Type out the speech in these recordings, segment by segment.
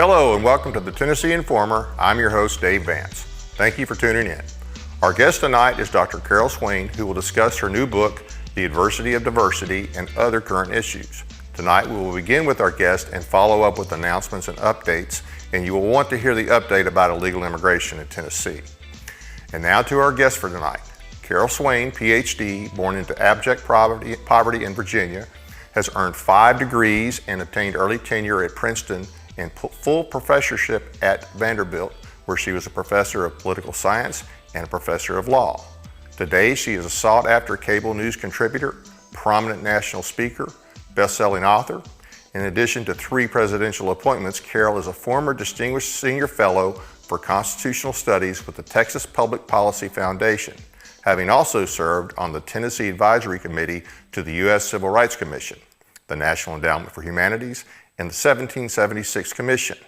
Hello and welcome to the Tennessee Informer. I'm your host, Dave Vance. Thank you for tuning in. Our guest tonight is Dr. Carol Swain, who will discuss her new book, The Adversity of Diversity and Other Current Issues. Tonight we will begin with our guest and follow up with announcements and updates, and you will want to hear the update about illegal immigration in Tennessee. And now to our guest for tonight. Carol Swain, PhD, born into abject poverty in Virginia, has earned 5 degrees and obtained early tenure at Princeton and full professorship at Vanderbilt, where she was a professor of political science and a professor of law. Today, she is a sought-after cable news contributor, prominent national speaker, best-selling author. In addition to 3 presidential appointments, Carol is a former distinguished senior fellow for constitutional studies with the Texas Public Policy Foundation, having also served on the Tennessee Advisory Committee to the U.S. Civil Rights Commission, the National Endowment for Humanities, and the 1776 Commission.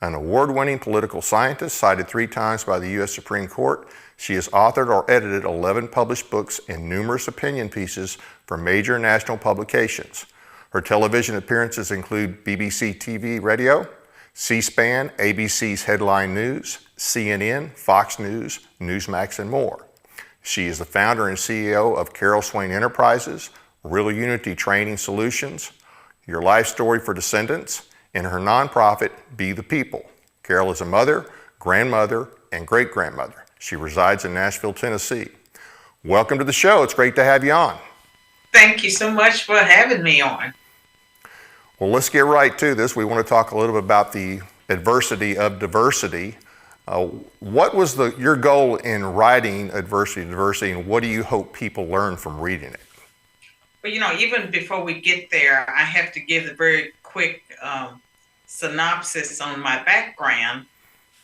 An award-winning political scientist cited 3 times by the U.S. Supreme Court, she has authored or edited 11 published books and numerous opinion pieces for major national publications. Her television appearances include BBC TV Radio, C-SPAN, ABC's Headline News, CNN, Fox News, Newsmax, and more. She is the founder and CEO of Carol Swain Enterprises, Real Unity Training Solutions, Your Life Story for Descendants, and her nonprofit, Be the People. Carol is a mother, grandmother, and great-grandmother. She resides in Nashville, Tennessee. Welcome to the show. It's great to have you on. Thank you so much for having me on. Well, let's get right to this. We want to talk a little bit about the adversity of diversity. What was your goal in writing Adversity of Diversity, and what do you hope people learn from reading it? Well, even before we get there, I have to give a very quick synopsis on my background,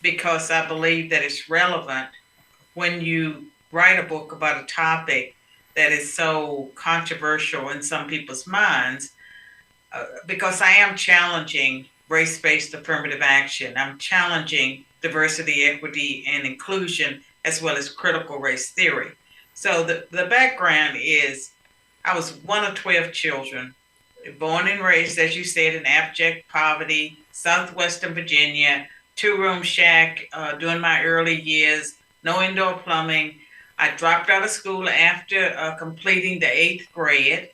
because I believe that it's relevant when you write a book about a topic that is so controversial in some people's minds, because I am challenging race-based affirmative action. I'm challenging diversity, equity, and inclusion, as well as critical race theory. So the background is, I was one of 12 children, born and raised, as you said, in abject poverty, southwestern Virginia, 2-room shack during my early years, no indoor plumbing. I dropped out of school after completing the 8th grade.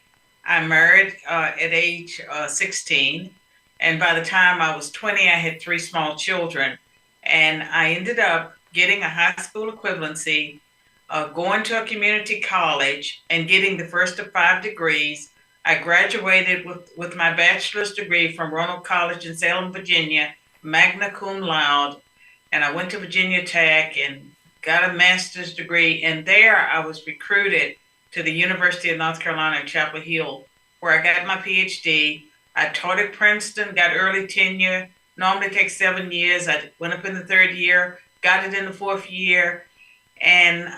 I married at age 16, and by the time I was 20, I had 3 small children, and I ended up getting a high school equivalency, going to a community college and getting the first of 5 degrees. I graduated with my bachelor's degree from Roanoke College in Salem, Virginia, magna cum laude, and I went to Virginia Tech and got a master's degree. And there I was recruited to the University of North Carolina at Chapel Hill, where I got my PhD. I taught at Princeton, got early tenure. Normally takes 7 years. I went up in the 3rd year, got it in the 4th year. And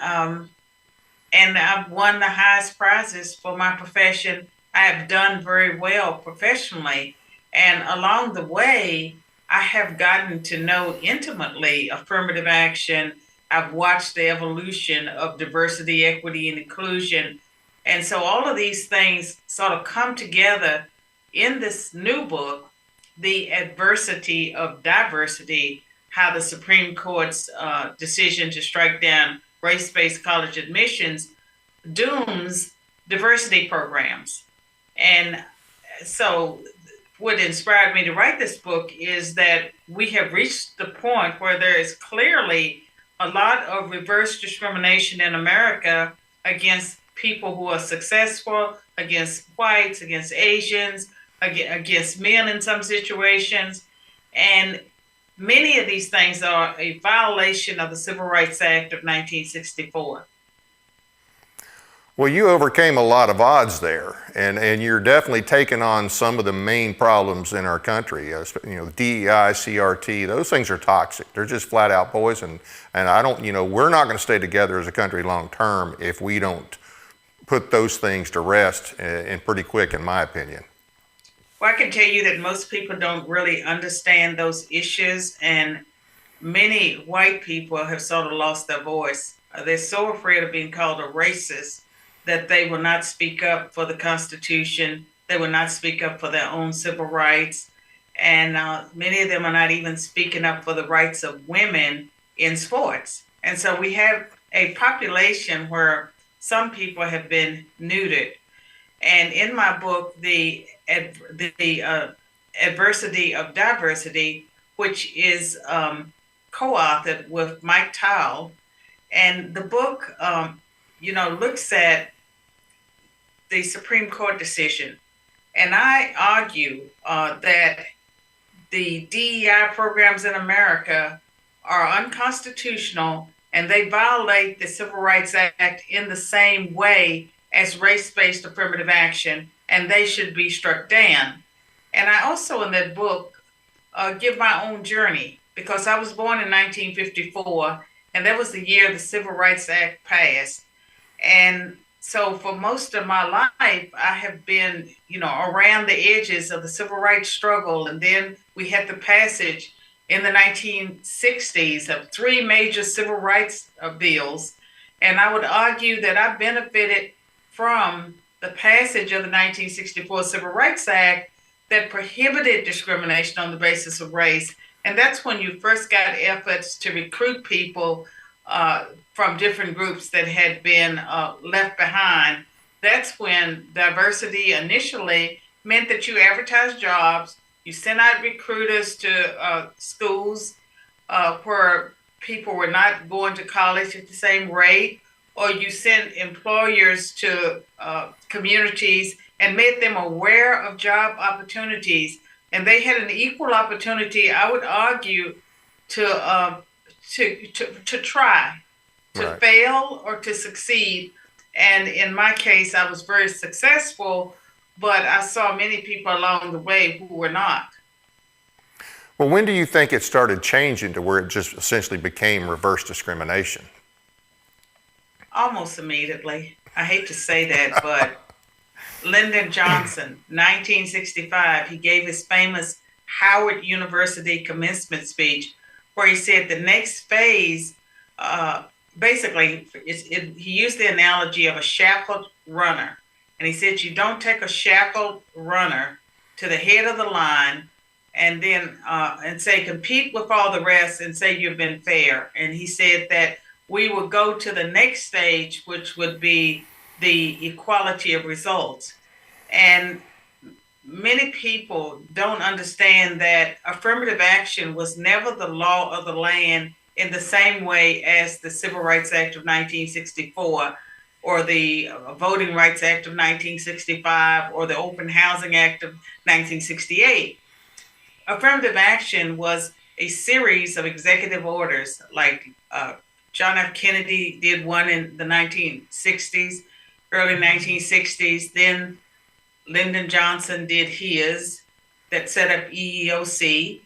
I've won the highest prizes for my profession. I have done very well professionally. And along the way, I have gotten to know intimately affirmative action. I've watched the evolution of diversity, equity, and inclusion. And so all of these things sort of come together in this new book, The Adversity of Diversity, how the Supreme Court's decision to strike down race-based college admissions dooms diversity programs. And so what inspired me to write this book is that we have reached the point where there is clearly a lot of reverse discrimination in America against people who are successful, against whites, against Asians, against men in some situations. And many of these things are a violation of the Civil Rights Act of 1964. Well, you overcame a lot of odds there, and you're definitely taking on some of the main problems in our country. DEI, CRT, those things are toxic. They're just flat out poison. And we're not going to stay together as a country long term if we don't put those things to rest, and pretty quick, in my opinion. Well, I can tell you that most people don't really understand those issues, and many white people have sort of lost their voice. They're so afraid of being called a racist that they will not speak up for the Constitution. They will not speak up for their own civil rights. and many of them are not even speaking up for the rights of women in sports. And so we have a population where some people have been neutered. And in my book, the adversity of diversity, which is co-authored with Mike Towle, and the book, looks at the Supreme Court decision. And I argue that the DEI programs in America are unconstitutional and they violate the Civil Rights Act in the same way as race-based affirmative action, and they should be struck down. And I also, in that book, give my own journey because I was born in 1954, and that was the year the Civil Rights Act passed. And so for most of my life, I have been, around the edges of the civil rights struggle. And then we had the passage in the 1960s of three major civil rights bills. And I would argue that I benefited from the passage of the 1964 Civil Rights Act that prohibited discrimination on the basis of race. And that's when you first got efforts to recruit people from different groups that had been left behind. That's when diversity initially meant that you advertised jobs, you sent out recruiters to schools where people were not going to college at the same rate, or you sent employers to communities and made them aware of job opportunities. And they had an equal opportunity, I would argue, to try, to Right. fail or to succeed. And in my case, I was very successful, but I saw many people along the way who were not. Well, when do you think it started changing to where it just essentially became reverse discrimination? Almost immediately. I hate to say that, but Lyndon Johnson, 1965, he gave his famous Howard University commencement speech where he said the next phase, basically, he used the analogy of a shackled runner. And he said, you don't take a shackled runner to the head of the line and then and say, compete with all the rest and say you've been fair. And he said that we would go to the next stage, which would be the equality of results. And many people don't understand that affirmative action was never the law of the land in the same way as the Civil Rights Act of 1964 or the Voting Rights Act of 1965 or the Open Housing Act of 1968. Affirmative action was a series of executive orders, like John F. Kennedy did one in the 1960s, early 1960s. Then Lyndon Johnson did his that set up EEOC,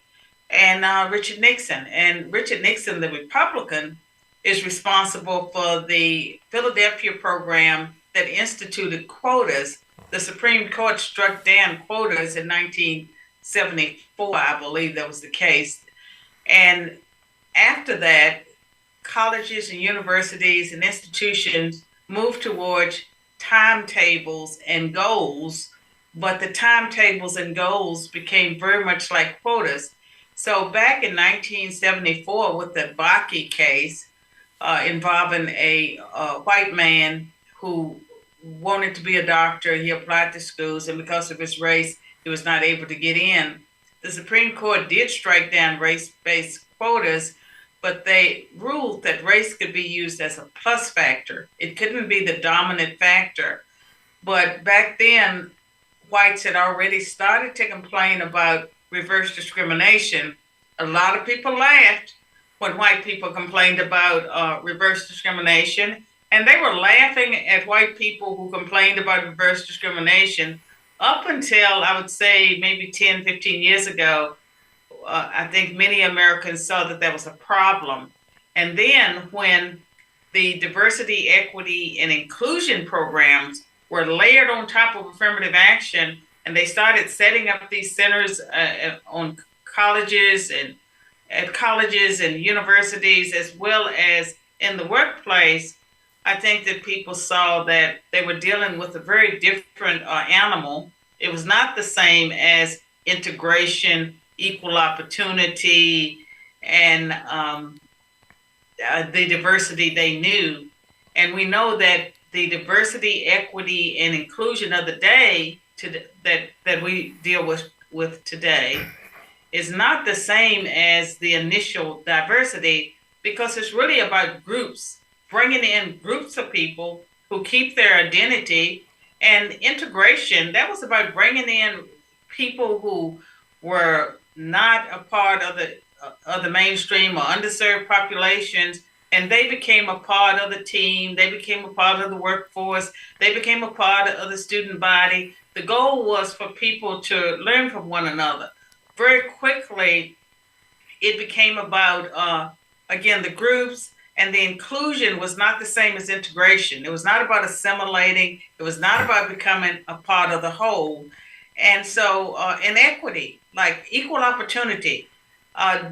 and Richard Nixon. And Richard Nixon, the Republican, is responsible for the Philadelphia program that instituted quotas. The Supreme Court struck down quotas in 1974, I believe that was the case. And after that, colleges and universities and institutions moved towards timetables and goals, but the timetables and goals became very much like quotas. So back in 1974 with the Bakke case involving a white man who wanted to be a doctor, he applied to schools, and because of his race, he was not able to get in. The Supreme Court did strike down race-based quotas, but they ruled that race could be used as a plus factor. It couldn't be the dominant factor. But back then, whites had already started to complain about reverse discrimination. A lot of people laughed when white people complained about reverse discrimination, and they were laughing at white people who complained about reverse discrimination up until, I would say, maybe 10, 15 years ago. I think many Americans saw that that was a problem. And then when the diversity, equity, and inclusion programs were layered on top of affirmative action, and they started setting up these centers on colleges and at colleges and universities, as well as in the workplace, I think that people saw that they were dealing with a very different animal. It was not the same as integration equal opportunity, and the diversity they knew. And we know that the diversity, equity, and inclusion of the day that we deal with today is not the same as the initial diversity, because it's really about groups, bringing in groups of people who keep their identity. And integration, that was about bringing in people who were not a part of the mainstream or underserved populations, and they became a part of the team, they became a part of the workforce, they became a part of the student body. The goal was for people to learn from one another. Very quickly, it became about, again, the groups, and the inclusion was not the same as integration. It was not about assimilating. It was not about becoming a part of the whole. And so, inequity, like equal opportunity.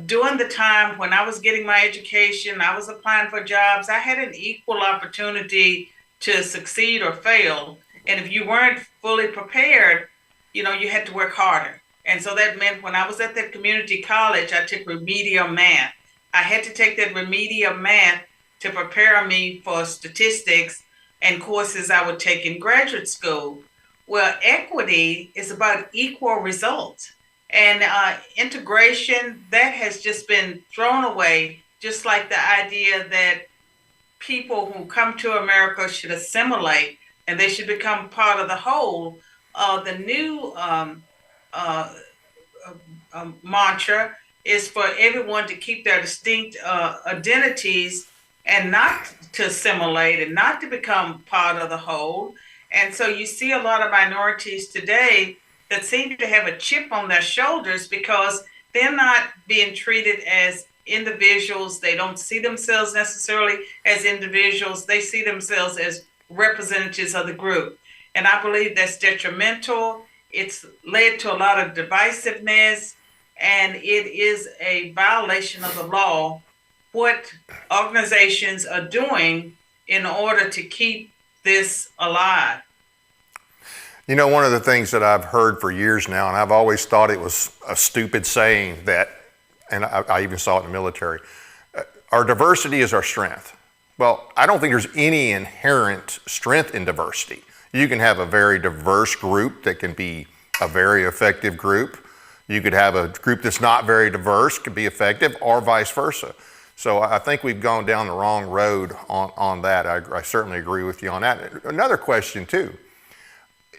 During the time when I was getting my education, I was applying for jobs, I had an equal opportunity to succeed or fail. And if you weren't fully prepared, you had to work harder. And so that meant when I was at that community college, I took remedial math. I had to take that remedial math to prepare me for statistics and courses I would take in graduate school. Well, equity is about equal results. And integration, that has just been thrown away, just like the idea that people who come to America should assimilate and they should become part of the whole. The new mantra is for everyone to keep their distinct identities and not to assimilate and not to become part of the whole. And so you see a lot of minorities today that seem to have a chip on their shoulders because they're not being treated as individuals. They don't see themselves necessarily as individuals. They see themselves as representatives of the group. And I believe that's detrimental. It's led to a lot of divisiveness, and it is a violation of the law what organizations are doing in order to keep this alive. One of the things that I've heard for years now, and I've always thought it was a stupid saying that, and I even saw it in the military, our diversity is our strength. Well, I don't think there's any inherent strength in diversity. You can have a very diverse group that can be a very effective group. You could have a group that's not very diverse, could be effective, or vice versa. So I think we've gone down the wrong road on that. I certainly agree with you on that. Another question too.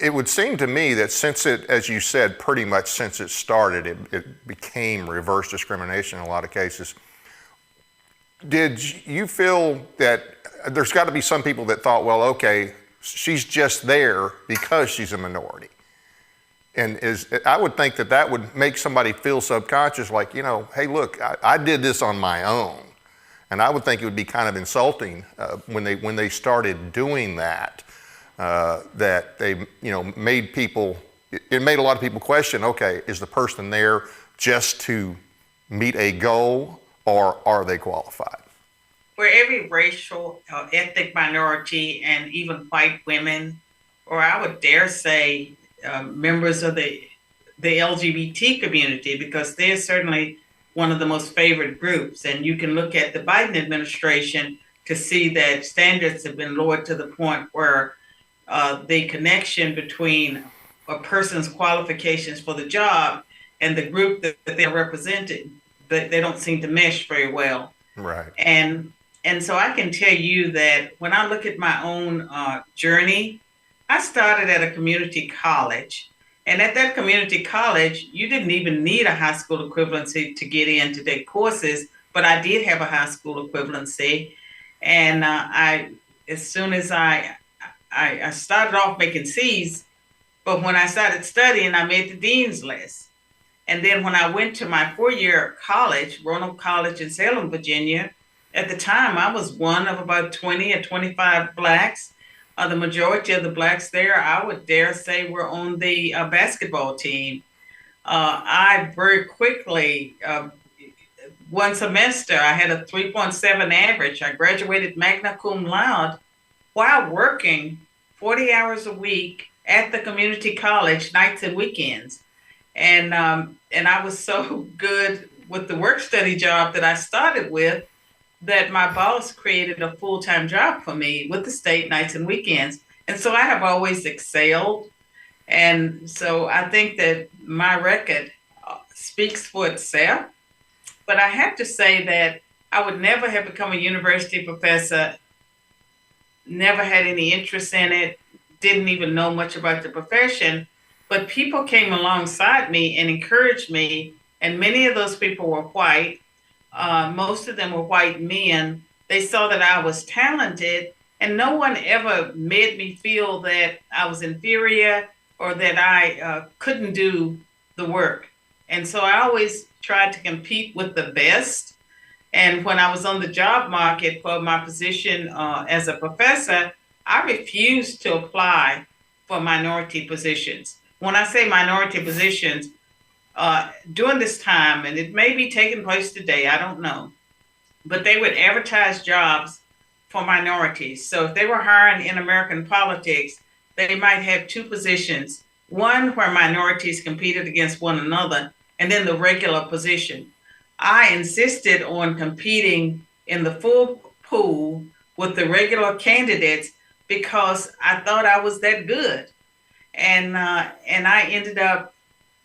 It would seem to me that since it, as you said, pretty much since it started, it became reverse discrimination in a lot of cases. Did you feel that there's got to be some people that thought, well, okay, she's just there because she's a minority? And I would think that would make somebody feel subconscious, like, hey, look, I did this on my own. And I would think it would be kind of insulting when they started doing that, that they, made people, it made a lot of people question, okay, is the person there just to meet a goal, or are they qualified? For every racial, ethnic minority, and even white women, or I would dare say members of the LGBT community, because they're certainly one of the most favored groups. And you can look at the Biden administration to see that standards have been lowered to the point where the connection between a person's qualifications for the job and the group that they're representing, they don't seem to mesh very well. Right. And so I can tell you that when I look at my own journey, I started at a community college. And at that community college, you didn't even need a high school equivalency to get in to take courses, but I did have a high school equivalency. And as soon as I started off making C's, but when I started studying, I made the dean's list. And then when I went to my 4-year college, Roanoke College in Salem, Virginia, at the time I was one of about 20 or 25 Blacks. The majority of the Blacks there, I would dare say, were on the basketball team. I very quickly, one semester, I had a 3.7 average. I graduated magna cum laude while working 40 hours a week at the community college, nights and weekends. And I was so good with the work study job that I started with that my boss created a full-time job for me with the state nights and weekends. And so I have always excelled. And so I think that my record speaks for itself. But I have to say that I would never have become a university professor, never had any interest in it, didn't even know much about the profession. But people came alongside me and encouraged me, and many of those people were white. Most of them were white men. They saw that I was talented, and no one ever made me feel that I was inferior or that I couldn't do the work. And so I always tried to compete with the best. And when I was on the job market for my position as a professor, I refused to apply for minority positions. When I say minority positions, during this time, and it may be taking place today, I don't know, but they would advertise jobs for minorities. So if they were hiring in American politics, they might have two positions, one where minorities competed against one another, and then the regular position. I insisted on competing in the full pool with the regular candidates because I thought I was that good. And I ended up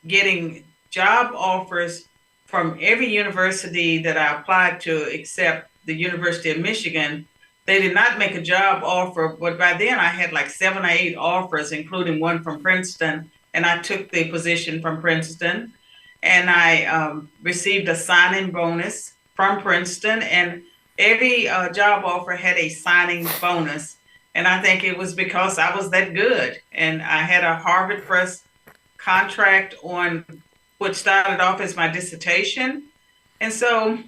getting job offers from every university that I applied to except the University of Michigan. They did not make a job offer, but by then I had like 7 or 8 offers, including one from Princeton, and I took the position from Princeton. And I received a signing bonus from Princeton, and every job offer had a signing bonus. And I think it was because I was that good. And I had a Harvard Press contract on what started off as my dissertation. And so,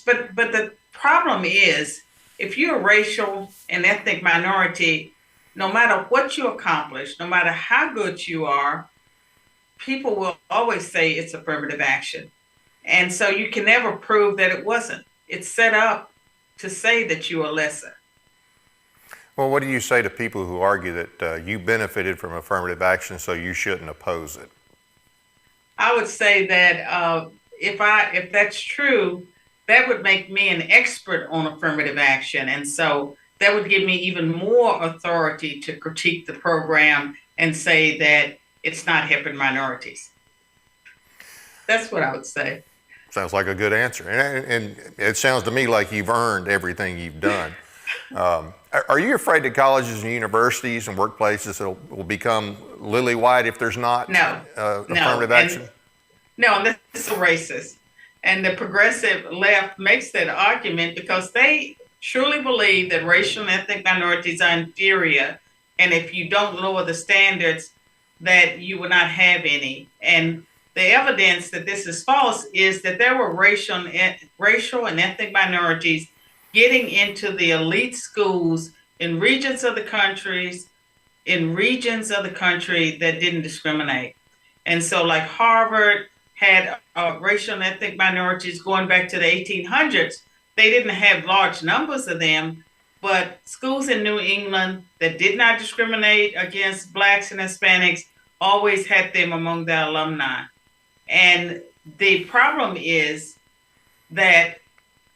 but the problem is, if you're a racial and ethnic minority, no matter what you accomplish, no matter how good you are, people will always say it's affirmative action. And so you can never prove that it wasn't. It's set up to say that you are lesser. Well, what do you say to people who argue that you benefited from affirmative action, so you shouldn't oppose it? I would say that if that's true, that would make me an expert on affirmative action, and so that would give me even more authority to critique the program and say that it's not helping minorities. That's what I would say. Sounds like a good answer, and it sounds to me like you've earned everything you've done. Are you afraid that colleges and universities and workplaces will become lily white if there's not affirmative action? No, that's so racist. And the progressive left makes that argument because they truly believe that racial and ethnic minorities are inferior. And if you don't lower the standards, that you will not have any. And the evidence that this is false is that there were racial and ethnic minorities getting into the elite schools in regions of the country that didn't discriminate. And so like Harvard had racial and ethnic minorities going back to the 1800s. They didn't have large numbers of them, but schools in New England that did not discriminate against Blacks and Hispanics always had them among their alumni. And the problem is that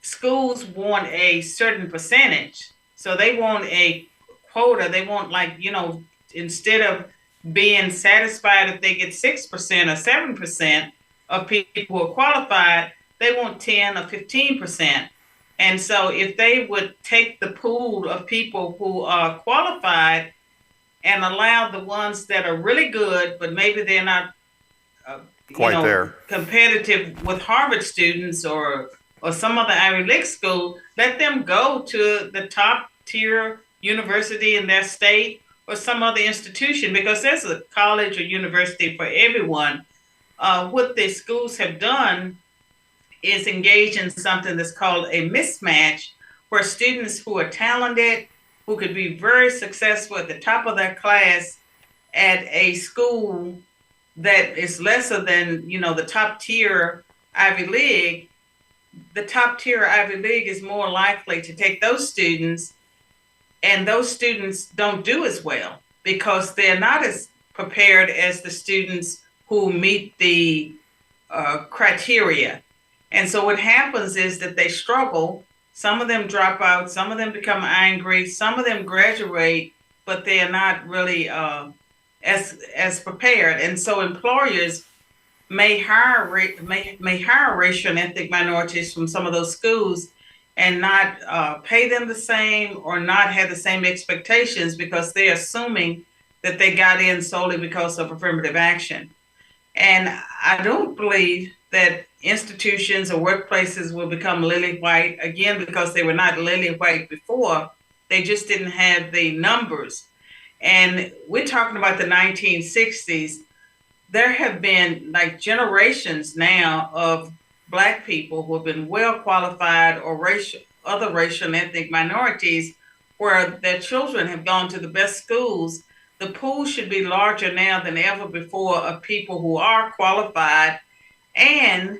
schools want a certain percentage. So they want a quota. They want, like, instead of being satisfied if they get 6% or 7% of people who are qualified, they want 10 or 15%. And so if they would take the pool of people who are qualified and allow the ones that are really good, but maybe they're not quite there competitive with Harvard students or some other Ivy League school, let them go to the top tier university in their state or some other institution, because there's a college or university for everyone. What the schools have done is engage in something that's called a mismatch, where students who are talented, who could be very successful at the top of their class at a school that is lesser than, the top tier Ivy League, the top tier Ivy League is more likely to take those students, and those students don't do as well because they're not as prepared as the students who meet the criteria. And so what happens is that they struggle. Some of them drop out. Some of them become angry. Some of them graduate, but they are not really as prepared. And so employers may hire racial and ethnic minorities from some of those schools and not pay them the same or not have the same expectations because they're assuming that they got in solely because of affirmative action. And I don't believe that institutions or workplaces will become lily white again because they were not lily white before. They just didn't have the numbers. And we're talking about the 1960s. There have been like generations now of Black people who have been well qualified or other racial and ethnic minorities where their children have gone to the best schools. The pool should be larger now than ever before of people who are qualified. And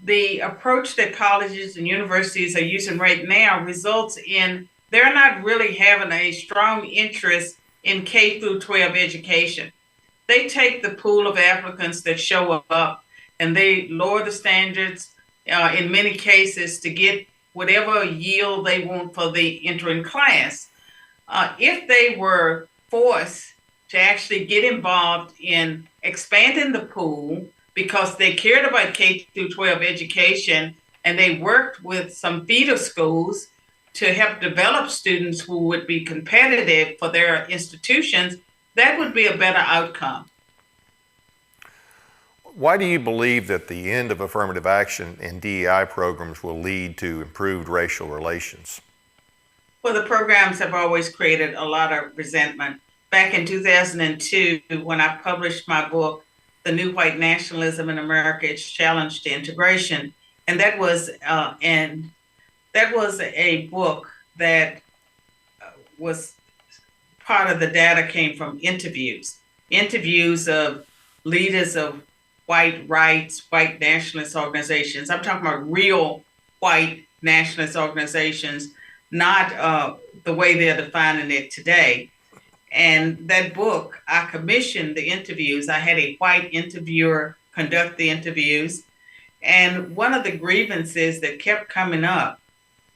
the approach that colleges and universities are using right now results in they're not really having a strong interest in K through 12 education. They take the pool of applicants that show up and they lower the standards in many cases to get whatever yield they want for the entering class. If they were forced to actually get involved in expanding the pool because they cared about K through 12 education and they worked with some feeder schools to help develop students who would be competitive for their institutions, that would be a better outcome. Why do you believe that the end of affirmative action and DEI programs will lead to improved racial relations? Well, the programs have always created a lot of resentment. Back in 2002, when I published my book, The New White Nationalism in America, Its Challenge to Integration, and that was a book that was part of the data came from interviews of leaders of white rights, white nationalist organizations. I'm talking about real white nationalist organizations, not the way they're defining it today. And that book, I commissioned the interviews. I had a white interviewer conduct the interviews. And one of the grievances that kept coming up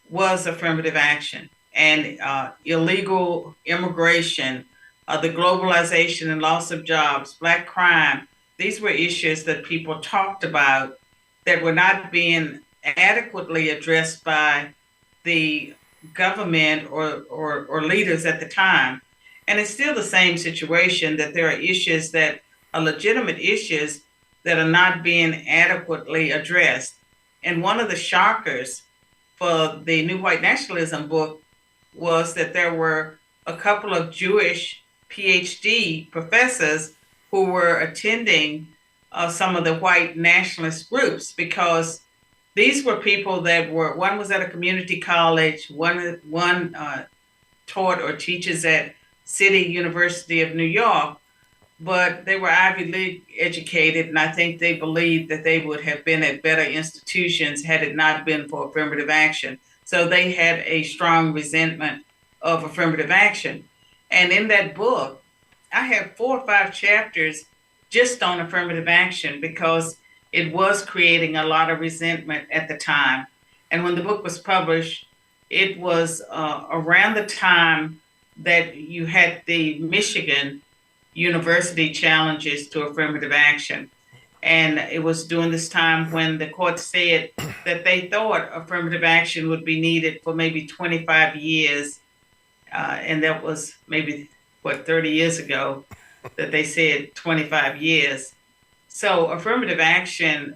was affirmative action and illegal immigration, the globalization and loss of jobs, Black crime. These were issues that people talked about that were not being adequately addressed by the government or leaders at the time. And it's still the same situation that there are issues that are legitimate issues that are not being adequately addressed. And one of the shockers for the New White Nationalism book was that there were a couple of Jewish PhD professors who were attending some of the white nationalist groups because these were people that were, one was at a community college, one taught or teaches at City University of New York, but they were Ivy League educated, and I think they believed that they would have been at better institutions had it not been for affirmative action. So they had a strong resentment of affirmative action. And in that book, I have 4 or 5 chapters just on affirmative action because it was creating a lot of resentment at the time. And when the book was published, it was around the time that you had the Michigan University challenges to affirmative action. And it was during this time when the court said that they thought affirmative action would be needed for maybe 25 years. And that was maybe, 30 years ago that they said 25 years. So affirmative action,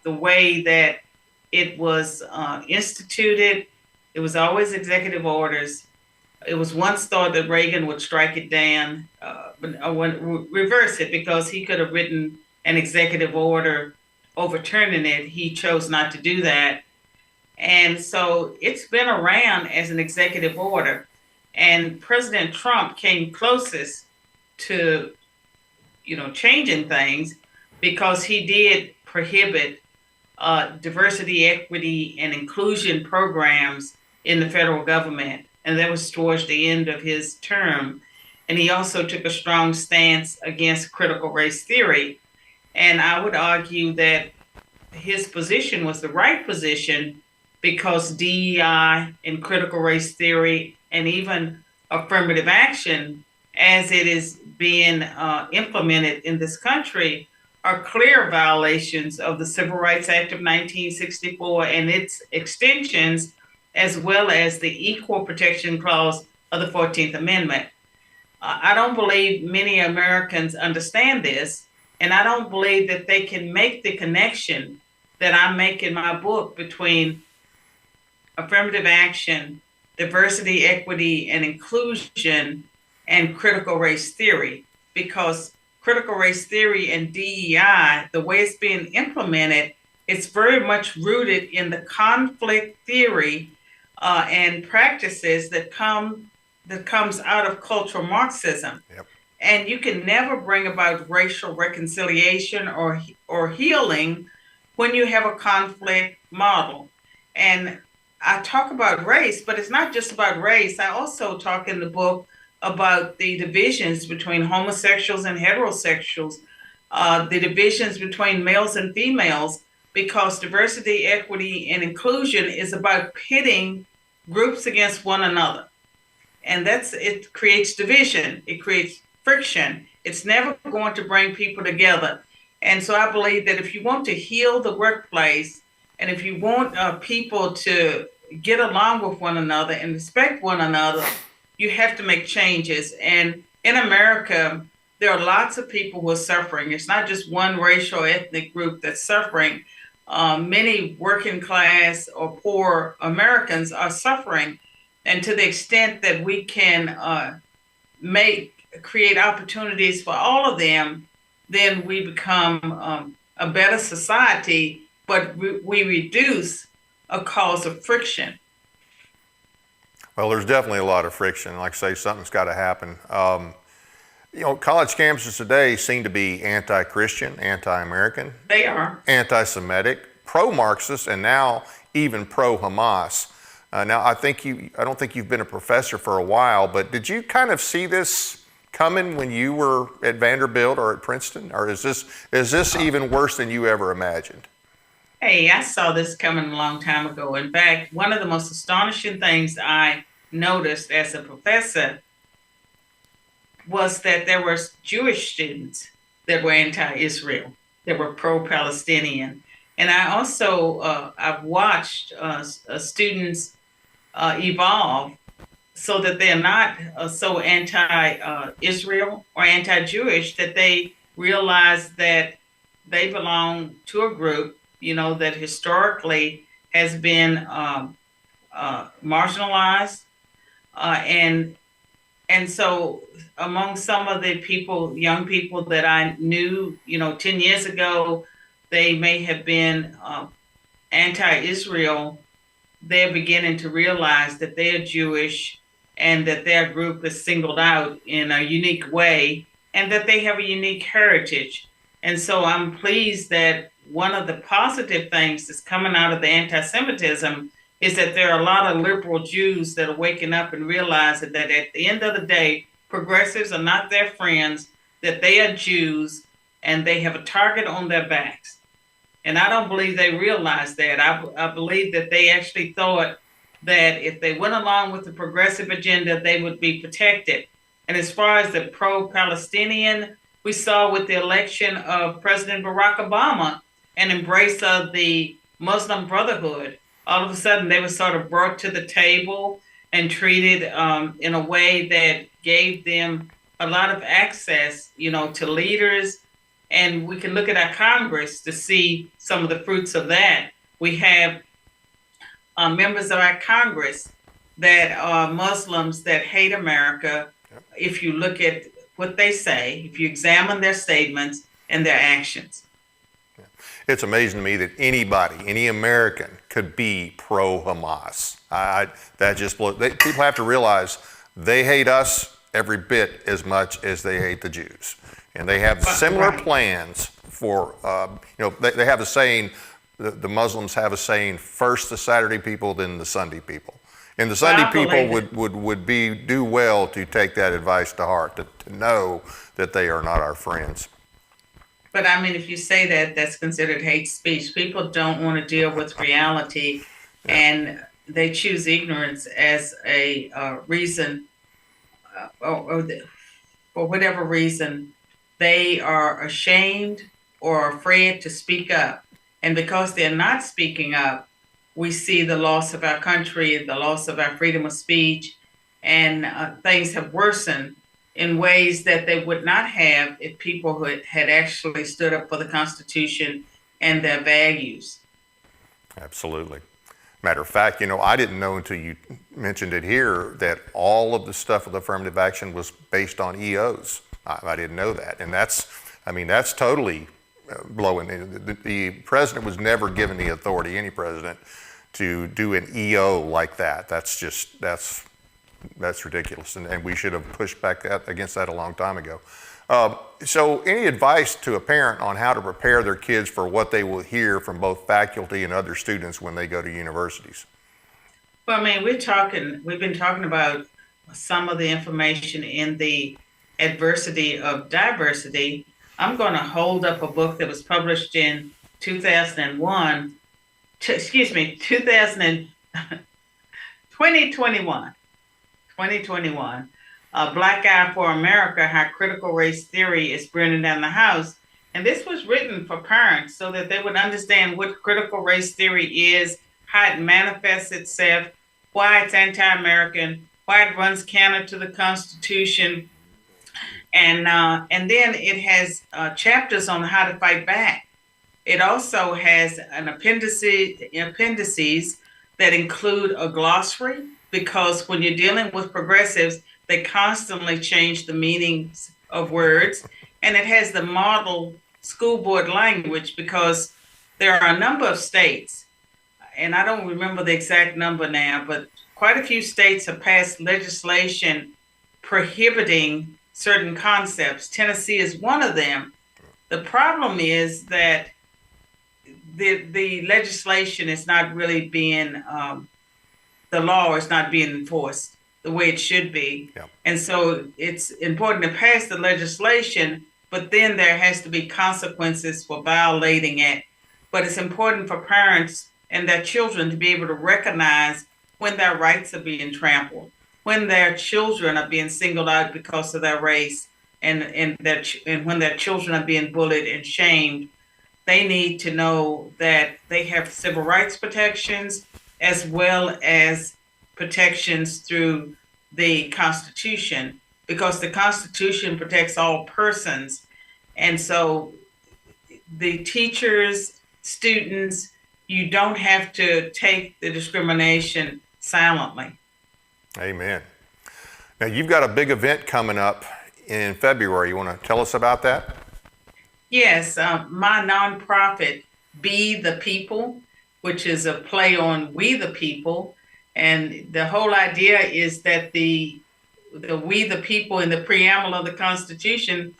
the way that it was instituted, it was always executive orders. It was once thought that Reagan would strike it down, reverse it, because he could have written an executive order overturning it. He chose not to do that. And so it's been around as an executive order. And President Trump came closest to, changing things because he did prohibit diversity, equity, and inclusion programs in the federal government. And that was towards the end of his term. And he also took a strong stance against critical race theory. And I would argue that his position was the right position because DEI and critical race theory and even affirmative action, as it is being implemented in this country, are clear violations of the Civil Rights Act of 1964 and its extensions, as well as the Equal Protection Clause of the 14th Amendment. I don't believe many Americans understand this, and I don't believe that they can make the connection that I make in my book between affirmative action, diversity, equity, and inclusion, and critical race theory, because critical race theory and DEI, the way it's being implemented, it's very much rooted in the conflict theory and practices that comes out of cultural Marxism. Yep. And you can never bring about racial reconciliation or healing when you have a conflict model. And I talk about race, but it's not just about race. I also talk in the book about the divisions between homosexuals and heterosexuals, the divisions between males and females, because diversity, equity, and inclusion is about pitting groups against one another. And it creates division, it creates friction. It's never going to bring people together. And so I believe that if you want to heal the workplace, and if you want people to get along with one another and respect one another, you have to make changes. And in America, there are lots of people who are suffering. It's not just one racial or ethnic group that's suffering. Many working class or poor Americans are suffering. And to the extent that we can create opportunities for all of them, then we become a better society, but we reduce a cause of friction. Well, there's definitely a lot of friction. Like I say, something's got to happen. College campuses today seem to be anti-Christian, anti-American. They are. Anti-Semitic, pro-Marxist, and now even pro-Hamas. Now, I don't think you've been a professor for a while, but did you kind of see this coming when you were at Vanderbilt or at Princeton? Or is this even worse than you ever imagined? Hey, I saw this coming a long time ago. In fact, one of the most astonishing things I noticed as a professor was that there were Jewish students that were anti-Israel, that were pro-Palestinian. And I also, I've watched students evolve so that they're not so anti-Israel or anti-Jewish, that they realize that they belong to a group, that historically has been marginalized. And so among some of the young people that I knew, 10 years ago, they may have been anti-Israel. They're beginning to realize that they're Jewish and that their group is singled out in a unique way and that they have a unique heritage. And so I'm pleased that one of the positive things that's coming out of the anti-Semitism is that there are a lot of liberal Jews that are waking up and realizing that at the end of the day, progressives are not their friends, that they are Jews and they have a target on their backs. And I don't believe they realized that. I believe that they actually thought that if they went along with the progressive agenda, they would be protected. And as far as the pro-Palestinian, we saw with the election of President Barack Obama an embrace of the Muslim Brotherhood. All of a sudden, they were sort of brought to the table and treated in a way that gave them a lot of access, to leaders. And we can look at our Congress to see some of the fruits of that. We have members of our Congress that are Muslims that hate America. Yep. If you look at what they say, if you examine their statements and their actions. Yeah. It's amazing to me that any American could be pro-Hamas. That just blows. People have to realize they hate us every bit as much as they hate the Jews. And they have similar plans for, they have a saying, the Muslims have a saying, first the Saturday people, then the Sunday people. And the Sunday people would do well to take that advice to heart, to know that they are not our friends. But I mean, if you say that, that's considered hate speech. People don't want to deal with reality, Yeah. and they choose ignorance as a reason, for whatever reason, they are ashamed or afraid to speak up. And because they're not speaking up, we see the loss of our country, the loss of our freedom of speech, and things have worsened in ways that they would not have if people had actually stood up for the Constitution and their values. Absolutely. Matter of fact, I didn't know until you mentioned it here that all of the stuff with affirmative action was based on EOs. I didn't know that. And that's totally blowing. The president was never given the authority, any president, to do an EO like that. That's ridiculous. And we should have pushed back against that a long time ago. So any advice to a parent on how to prepare their kids for what they will hear from both faculty and other students when they go to universities? Well, I mean, we've been talking about some of the information in the adversity of diversity. I'm going to hold up a book that was published in 2001, 2021. Black Eye for America, How Critical Race Theory is Burning Down the House. And this was written for parents so that they would understand what critical race theory is, how it manifests itself, why it's anti-American, why it runs counter to the Constitution. And then it has chapters on how to fight back. It also has an appendices that include a glossary, because when you're dealing with progressives, they constantly change the meanings of words. And it has the model school board language, because there are a number of states, and I don't remember the exact number now, but quite a few states have passed legislation prohibiting certain concepts. Tennessee is one of them. The problem is that the legislation is not really being, the law is not being enforced the way it should be. Yeah. And so it's important to pass the legislation, but then there has to be consequences for violating it. But it's important for parents and their children to be able to recognize when their rights are being trampled, when their children are being singled out because of their race, and when their children are being bullied and shamed. They need to know that they have civil rights protections as well as protections through the Constitution, because the Constitution protects all persons. And so the teachers, students, you don't have to take the discrimination silently. Amen. Now, you've got a big event coming up in February. You want to tell us about that? Yes, my nonprofit, Be the People, which is a play on We the People. And the whole idea is that the We the People in the preamble of the Constitution,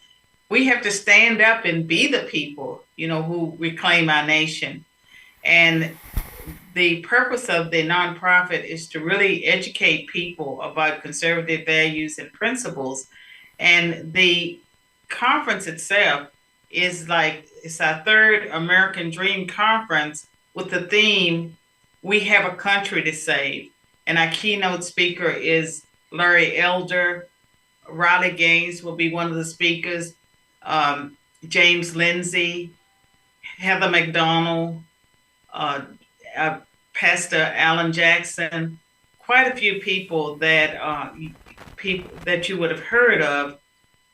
we have to stand up and be the people, who reclaim our nation. And the purpose of the nonprofit is to really educate people about conservative values and principles. And the conference itself is it's our third American Dream Conference with the theme, We Have a Country to Save. And our keynote speaker is Larry Elder. Riley Gaines will be one of the speakers. James Lindsay, Heather McDonald, Pastor Alan Jackson, quite a few people that you would have heard of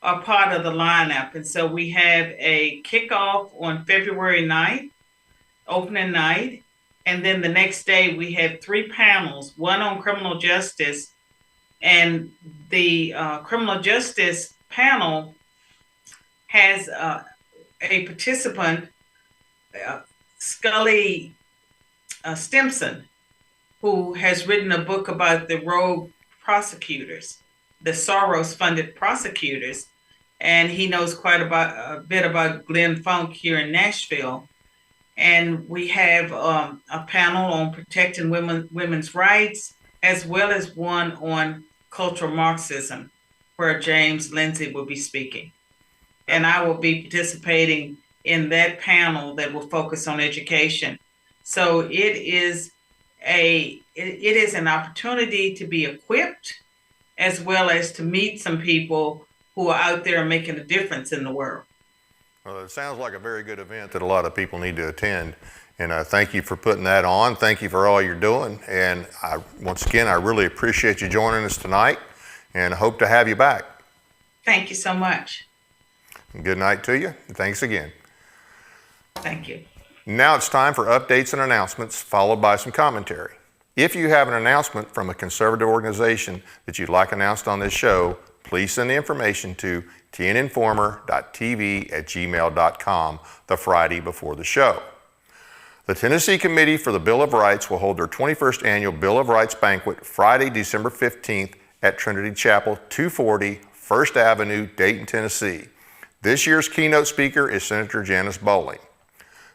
are part of the lineup. And so we have a kickoff on February 9th, opening night. And then the next day we have 3 panels, one on criminal justice. And the criminal justice panel has a participant, Scully Stimson, who has written a book about the rogue prosecutors, the Soros-funded prosecutors, and he knows quite a bit about Glenn Funk here in Nashville. And we have a panel on protecting women's rights, as well as one on cultural Marxism, where James Lindsay will be speaking. And I will be participating in that panel that will focus on education. So it is an opportunity to be equipped as well as to meet some people who are out there making a difference in the world. Well, it sounds like a very good event that a lot of people need to attend. And thank you for putting that on. Thank you for all you're doing. And once again, I really appreciate you joining us tonight and hope to have you back. Thank you so much. Good night to you. Thanks again. Thank you. Now it's time for updates and announcements, followed by some commentary. If you have an announcement from a conservative organization that you'd like announced on this show, please send the information to tninformer.tv@gmail.com the Friday before the show. The Tennessee Committee for the Bill of Rights will hold their 21st Annual Bill of Rights Banquet Friday, December 15th at Trinity Chapel, 240 First Avenue, Dayton, Tennessee. This year's keynote speaker is Senator Janice Bowling.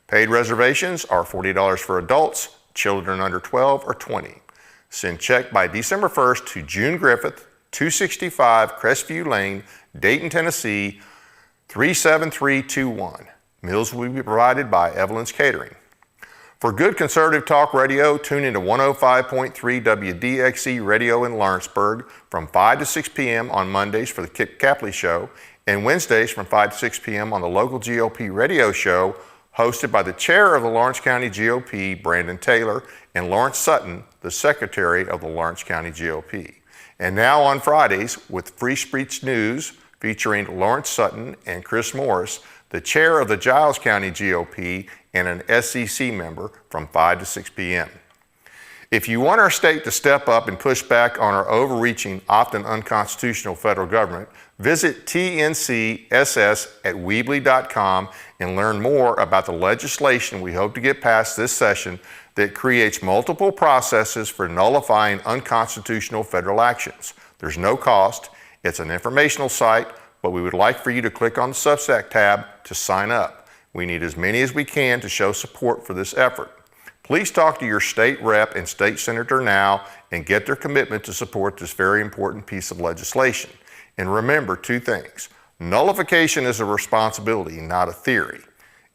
Paid reservations are $40 for adults, children under 12 or 20. Send check by December 1st to June Griffith, 265 Crestview Lane, Dayton, Tennessee, 37321. Meals will be provided by Evelyn's Catering. For good conservative talk radio, tune into 105.3 WDXE Radio in Lawrenceburg from 5 to 6 p.m. on Mondays for the Kip Capley Show and Wednesdays from 5 to 6 p.m. on the local GOP radio show hosted by the chair of the Lawrence County GOP, Brandon Taylor, and Lawrence Sutton, the secretary of the Lawrence County GOP. And now on Fridays with Free Speech News featuring Lawrence Sutton and Chris Morris, the chair of the Giles County GOP and an SEC member from 5 to 6 p.m. If you want our state to step up and push back on our overreaching, often unconstitutional federal government, visit tncss@weebly.com and learn more about the legislation we hope to get passed this session that creates multiple processes for nullifying unconstitutional federal actions. There's no cost. It's an informational site, but we would like for you to click on the Substack tab to sign up. We need as many as we can to show support for this effort. Please talk to your state rep and state senator now and get their commitment to support this very important piece of legislation. And remember two things. Nullification is a responsibility, not a theory.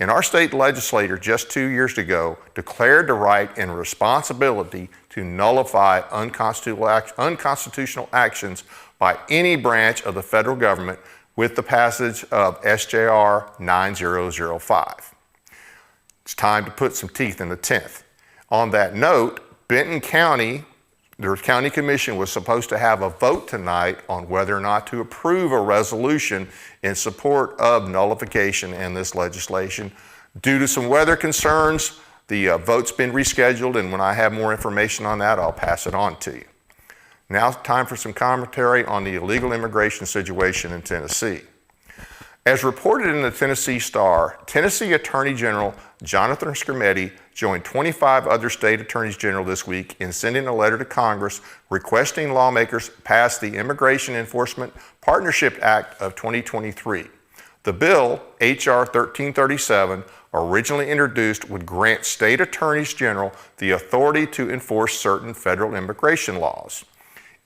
And our state legislature just 2 years ago declared the right and responsibility to nullify unconstitutional actions by any branch of the federal government with the passage of SJR 9005. It's time to put some teeth in the 10th. On that note, Benton County, their county commission was supposed to have a vote tonight on whether or not to approve a resolution in support of nullification in this legislation. Due to some weather concerns, the vote's been rescheduled, and when I have more information on that, I'll pass it on to you. Now it's time for some commentary on the illegal immigration situation in Tennessee. As reported in the Tennessee Star, Tennessee Attorney General Jonathan Skrmetti joined 25 other state attorneys general this week in sending a letter to Congress requesting lawmakers pass the Immigration Enforcement Partnership Act of 2023. The bill, H.R. 1337, originally introduced, would grant state attorneys general the authority to enforce certain federal immigration laws.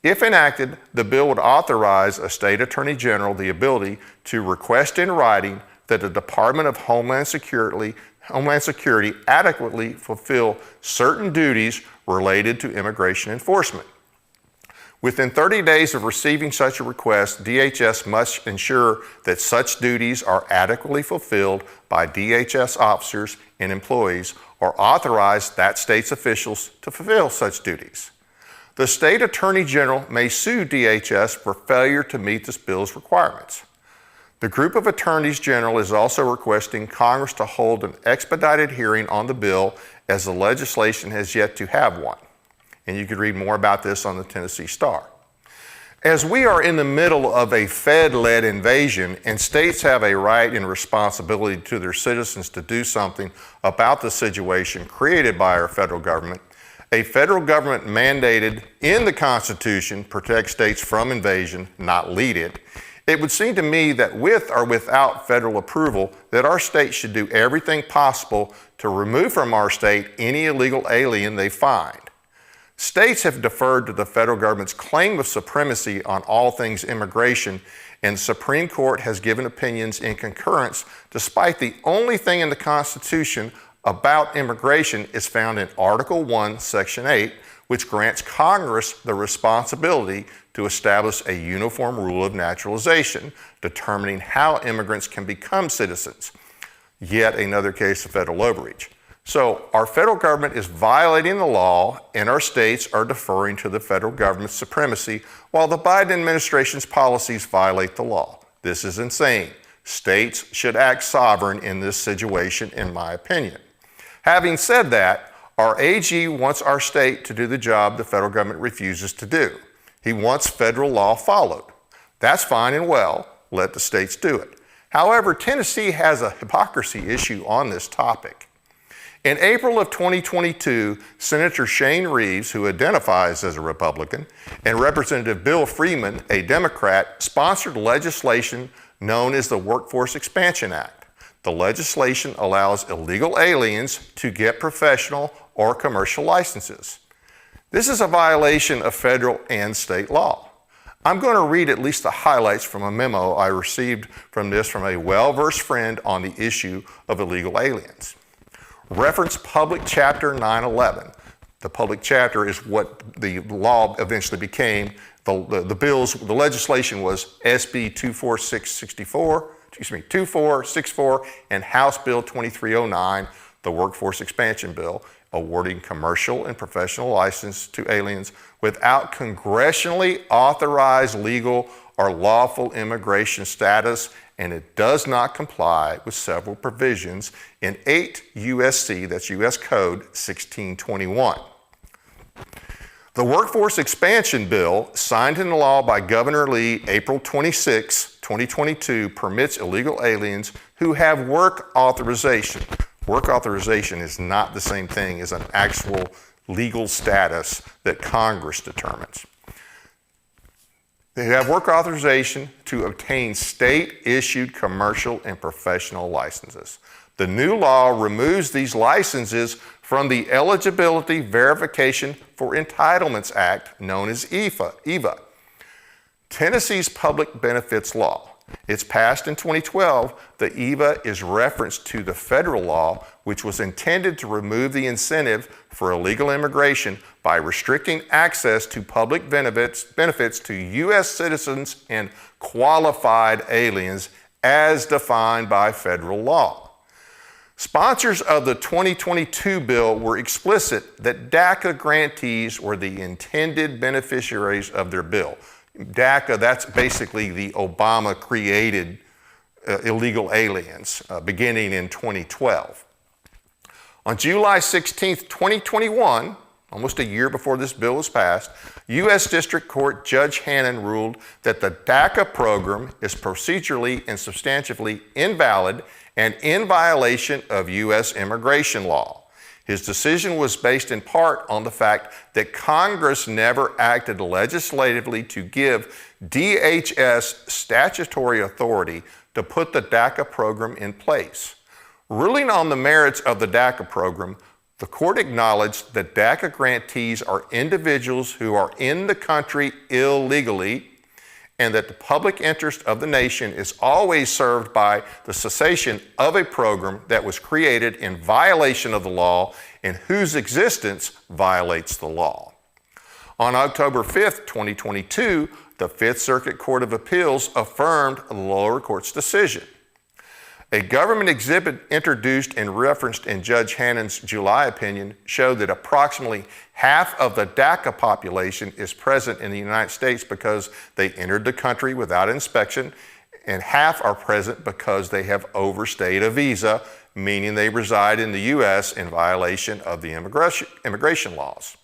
If enacted, the bill would authorize a state attorney general the ability to request in writing that the Department of Homeland Security adequately fulfill certain duties related to immigration enforcement. Within 30 days of receiving such a request, DHS must ensure that such duties are adequately fulfilled by DHS officers and employees or authorize that state's officials to fulfill such duties. The state attorney general may sue DHS for failure to meet this bill's requirements. The group of attorneys general is also requesting Congress to hold an expedited hearing on the bill as the legislation has yet to have one. And you can read more about this on the Tennessee Star. As we are in the middle of a Fed-led invasion and states have a right and responsibility to their citizens to do something about the situation created by our federal government, a federal government mandated in the Constitution protects states from invasion, not lead it. It would seem to me that with or without federal approval, that our state should do everything possible to remove from our state any illegal alien they find. States have deferred to the federal government's claim of supremacy on all things immigration, and the Supreme Court has given opinions in concurrence, despite the only thing in the Constitution about immigration is found in Article 1, Section 8, which grants Congress the responsibility to establish a uniform rule of naturalization, determining how immigrants can become citizens. Yet another case of federal overreach. So our federal government is violating the law, and our states are deferring to the federal government's supremacy, while the Biden administration's policies violate the law. This is insane. States should act sovereign in this situation, in my opinion. Having said that, our AG wants our state to do the job the federal government refuses to do. He wants federal law followed. That's fine and well. Let the states do it. However, Tennessee has a hypocrisy issue on this topic. In April of 2022, Senator Shane Reeves, who identifies as a Republican, and Representative Bill Freeman, a Democrat, sponsored legislation known as the Workforce Expansion Act. The legislation allows illegal aliens to get professional or commercial licenses. This is a violation of federal and state law. I'm going to read at least the highlights from a memo I received from a well-versed friend on the issue of illegal aliens. Reference Public Chapter 911. The public chapter is what the law eventually became. The legislation was SB 2464 and House Bill 2309, the Workforce Expansion Bill, awarding commercial and professional license to aliens without congressionally authorized legal or lawful immigration status, and it does not comply with several provisions in 8 U.S.C., that's U.S. Code 1621. The Workforce Expansion Bill, signed into law by Governor Lee April 26, 2022, permits illegal aliens who have work authorization. Work authorization is not the same thing as an actual legal status that Congress determines. They have work authorization to obtain state-issued commercial and professional licenses. The new law removes these licenses from the Eligibility Verification for Entitlements Act, known as EVA. Tennessee's Public Benefits Law. It's passed in 2012. The EVA is referenced to the federal law, which was intended to remove the incentive for illegal immigration by restricting access to public benefits to U.S. citizens and qualified aliens as defined by federal law. Sponsors of the 2022 bill were explicit that DACA grantees were the intended beneficiaries of their bill. DACA, that's basically the Obama-created illegal aliens beginning in 2012. On July 16, 2021, almost a year before this bill was passed, U.S. District Court Judge Hannon ruled that the DACA program is procedurally and substantively invalid and in violation of U.S. immigration law. His decision was based in part on the fact that Congress never acted legislatively to give DHS statutory authority to put the DACA program in place. Ruling on the merits of the DACA program, the court acknowledged that DACA grantees are individuals who are in the country illegally, and that the public interest of the nation is always served by the cessation of a program that was created in violation of the law and whose existence violates the law. On October 5, 2022, the Fifth Circuit Court of Appeals affirmed the lower court's decision. A government exhibit introduced and referenced in Judge Hannon's July opinion showed that approximately half of the DACA population is present in the United States because they entered the country without inspection, and half are present because they have overstayed a visa, meaning they reside in the U.S. in violation of the immigration laws.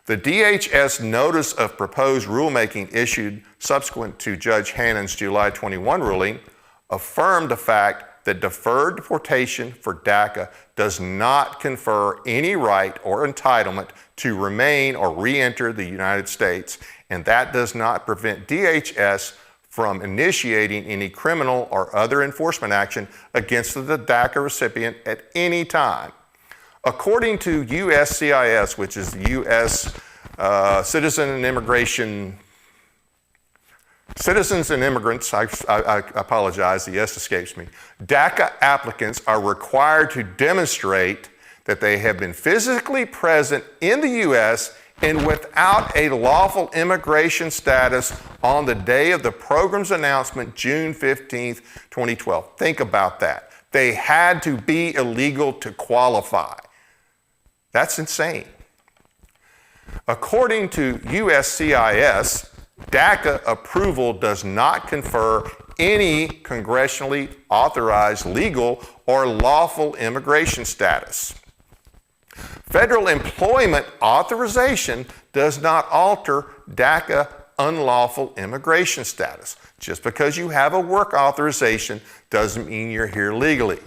The DHS notice of proposed rulemaking issued subsequent to Judge Hannon's July 21 ruling affirmed the fact that deferred deportation for DACA does not confer any right or entitlement to remain or re-enter the United States, and that does not prevent DHS from initiating any criminal or other enforcement action against the DACA recipient at any time. According to USCIS, which is the U.S. Citizens and immigrants, I apologize, the S escapes me. DACA applicants are required to demonstrate that they have been physically present in the U.S. and without a lawful immigration status on the day of the program's announcement, June 15th, 2012. Think about that. They had to be illegal to qualify. That's insane. According to USCIS, DACA approval does not confer any congressionally authorized legal or lawful immigration status. Federal employment authorization does not alter DACA unlawful immigration status. Just because you have a work authorization doesn't mean you're here legally.